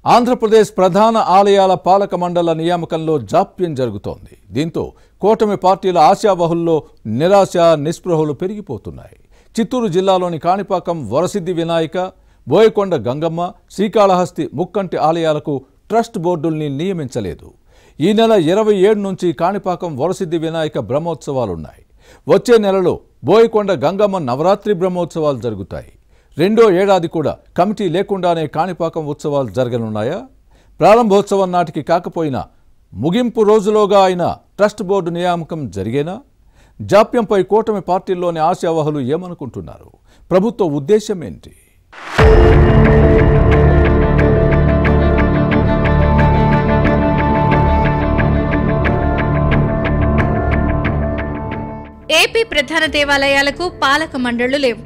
ఆంధ్రప్రదేశ్ ప్రధాన ఆలయాల పాలక మండల నియామకంలో జాప్యం జరుగుతోంది. దీంతో కూటమి పార్టీల ఆశావహుల్లో నిరాశ నిస్పృహలు పెరిగిపోతున్నాయి. చిత్తూరు జిల్లాలోని కాణిపాకం వరసిద్ధి వినాయక, బోయకొండ గంగమ్మ, శ్రీకాళహస్తి ముక్కంటి ఆలయాలకు ట్రస్ట్ బోర్డుల్ని నియమించలేదు. ఈ నెల 27 నుంచి కాణిపాకం వరసిద్ధి వినాయక బ్రహ్మోత్సవాలున్నాయి. వచ్చే నెలలో బోయకొండ గంగమ్మ నవరాత్రి బ్రహ్మోత్సవాలు జరుగుతాయి. రెండో ఏడాది కూడా కమిటీ లేకుండానే కాణిపాకం ఉత్సవాలు జరగనున్నాయా? ప్రారంభోత్సవం నాటికి కాకపోయినా ముగింపు రోజులోగా అయినా ట్రస్ట్ బోర్డు నియామకం జరిగేనా? జాప్యంపై కూటమి పార్టీల్లోని ఆశావహులు ఏమనుకుంటున్నారు? ప్రభుత్వ ఉద్దేశం ఏంటి? ఏపీ ప్రధాన దేవాలయాలకు పాలక మండళ్లు లేవు.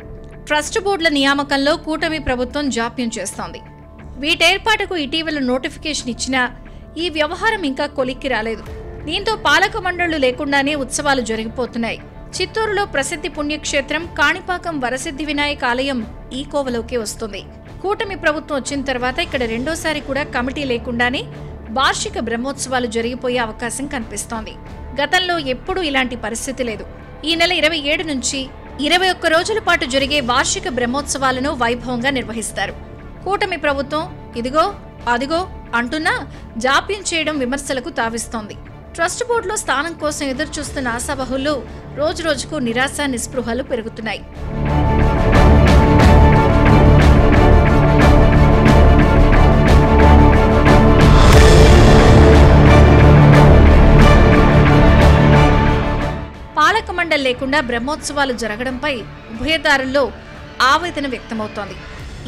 ట్రస్ట్ బోర్డుల నియామకంలో కూటమి ప్రభుత్వం జాప్యం చేస్తోంది. వీటేర్పాటుకు ఇటీవల నోటిఫికేషన్ ఇచ్చినా ఈ వ్యవహారం ఇంకా కొలిక్కి రాలేదు. దీంతో పాలక మండళ్లు లేకుండానే ఉత్సవాలు జరిగిపోతున్నాయి. చిత్తూరులో ప్రసిద్ధి పుణ్యక్షేత్రం కాణిపాకం వరసిద్ధి వినాయక ఆలయం ఈ కోవలోకి వస్తుంది. కూటమి ప్రభుత్వం వచ్చిన తర్వాత ఇక్కడ రెండోసారి కూడా కమిటీ లేకుండానే వార్షిక బ్రహ్మోత్సవాలు జరిగిపోయే అవకాశం కనిపిస్తోంది. గతంలో ఎప్పుడూ ఇలాంటి పరిస్థితి లేదు. ఈ నెల 27 నుంచి 21 రోజుల పాటు జరిగే వార్షిక బ్రహ్మోత్సవాలను వైభవంగా నిర్వహిస్తారు. కూటమి ప్రభుత్వం ఇదిగో అదిగో అంటున్నా జాప్యం చేయడం విమర్శలకు తావిస్తోంది. ట్రస్ట్ బోర్డులో స్థానం కోసం ఎదురుచూస్తున్న ఆశావహుల్లో రోజురోజుకు నిరాశ నిస్పృహలు పెరుగుతున్నాయి. పాలక మండలి లేకుండా బ్రహ్మోత్సవాలు జరగడంపై ఉభయదారుల్లో ఆవేదన వ్యక్తమవుతోంది.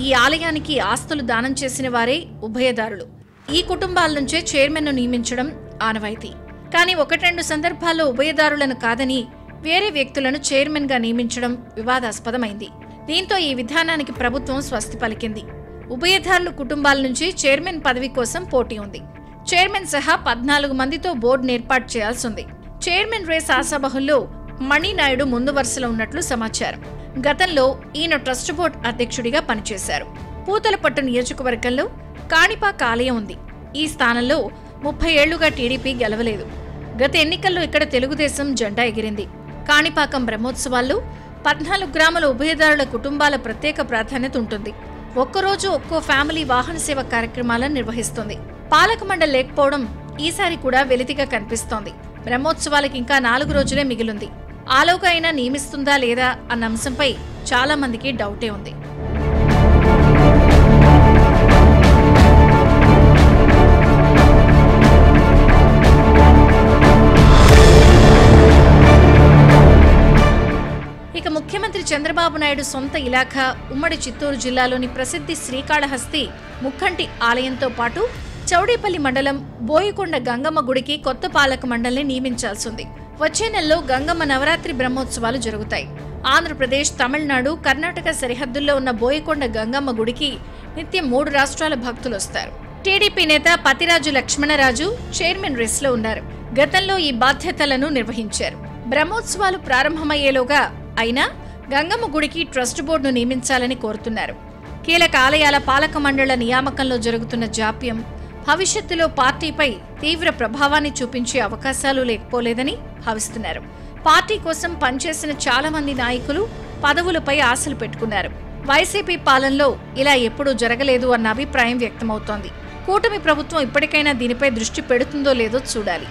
ఈ ఆలయానికి ఆస్తులు దానం చేసిన వారే ఉభయదారులు. ఈ కుటుంబాల నుంచే చైర్మన్ను నియమించడం ఆనవాయితీ. కానీ 1-2 సందర్భాల్లో ఉభయదారులను కాదని వేరే వ్యక్తులను చైర్మన్ గా నియమించడం వివాదాస్పదమైంది. దీంతో ఈ విధానానికి ప్రభుత్వం స్వస్తి పలికింది. ఉభయదారులు కుటుంబాల నుంచి చైర్మన్ పదవి కోసం పోటీ ఉంది. చైర్మన్ సహా 14 మందితో బోర్డును ఏర్పాటు చేయాల్సి ఉంది. చైర్మన్ రేస్ ఆశావహుల్లో మణినాయుడు ముందు వరుసలో ఉన్నట్లు సమాచారం. గతంలో ఈయన ట్రస్ట్ బోర్డు అధ్యక్షుడిగా పనిచేశారు. పూతలపట్టు నియోజకవర్గంలో కాణిపాక ఆలయం ఉంది. ఈ స్థానంలో 30 ఏళ్లుగా టీడీపీ గెలవలేదు. గత ఎన్నికల్లో ఇక్కడ తెలుగుదేశం జెండా ఎగిరింది. కాణిపాకం బ్రహ్మోత్సవాల్లో 14 గ్రామాల ఉభయదారుల కుటుంబాల ప్రత్యేక ప్రాధాన్యత ఉంటుంది. ఒక్కరోజు ఒక్కో ఫ్యామిలీ వాహన సేవ కార్యక్రమాలను నిర్వహిస్తుంది. పాలక మండలి లేకపోవడం ఈసారి కూడా వెలితిగా కనిపిస్తోంది. బ్రహ్మోత్సవాలకు ఇంకా 4 రోజులే మిగిలింది. ఆలోగా అయినా నియమిస్తుందా లేదా అన్న అంశంపై చాలా మందికి డౌటే ఉంది. ఇక ముఖ్యమంత్రి చంద్రబాబు నాయుడు సొంత ఇలాఖా ఉమ్మడి చిత్తూరు జిల్లాలోని ప్రసిద్ధి శ్రీకాళహస్తి ముక్కంటి ఆలయంతో పాటు చౌడేపల్లి మండలం బోయకొండ గంగమ్మ గుడికి కొత్త పాలక మండలిని నియమించాల్సింది. వచ్చే నెలలో గంగమ్మ నవరాత్రి బ్రహ్మోత్సవాలు జరుగుతాయి. ఆంధ్రప్రదేశ్, తమిళనాడు, కర్ణాటక సరిహద్దుల్లో ఉన్న బోయకొండ గంగమ్మ గుడికి నిత్యం 3 రాష్ట్రాల భక్తులు వస్తారు. టీడీపీ నేత పతిరాజు లక్ష్మణరాజు చైర్మన్ రేస్లో ఉన్నారు. గతంలో ఈ బాధ్యతలను నిర్వహించారు. బ్రహ్మోత్సవాలు ప్రారంభమయ్యేలోగా అయినా గంగమ్మ గుడికి ట్రస్ట్ బోర్డును నియమించాలని కోరుతున్నారు. కీలక ఆలయాల పాలక మండళ్ల నియామకంలో జరుగుతున్న జాప్యం భవిష్యత్తులో పార్టీపై తీవ్ర ప్రభావాన్ని చూపించే అవకాశాలు లేకపోలేదని భావిస్తున్నారు. పార్టీ కోసం పనిచేసిన చాలా మంది నాయకులు పదవులపై ఆశలు పెట్టుకున్నారు. వైసీపీ పాలనలో ఇలా ఎప్పుడూ జరగలేదు అన్న అభిప్రాయం వ్యక్తమవుతోంది. కూటమి ప్రభుత్వం ఇప్పటికైనా దీనిపై దృష్టి పెడుతుందో లేదో చూడాలి.